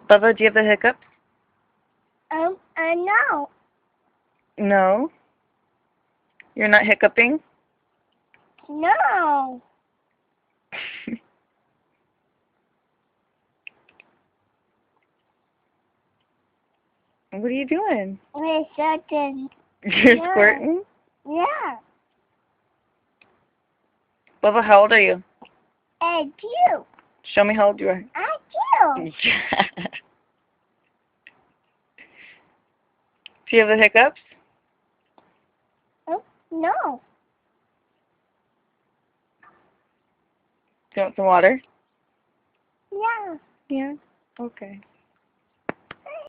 Bubba, do you have the hiccups? No. No. You're not hiccuping? No. What are you doing? We're certain. You're Yeah. squirting? Yeah. Bubba, how old are you? And you. Show me how old you are. I do. Do you have the hiccups? No. Do you want some water? Yeah. Yeah. Okay.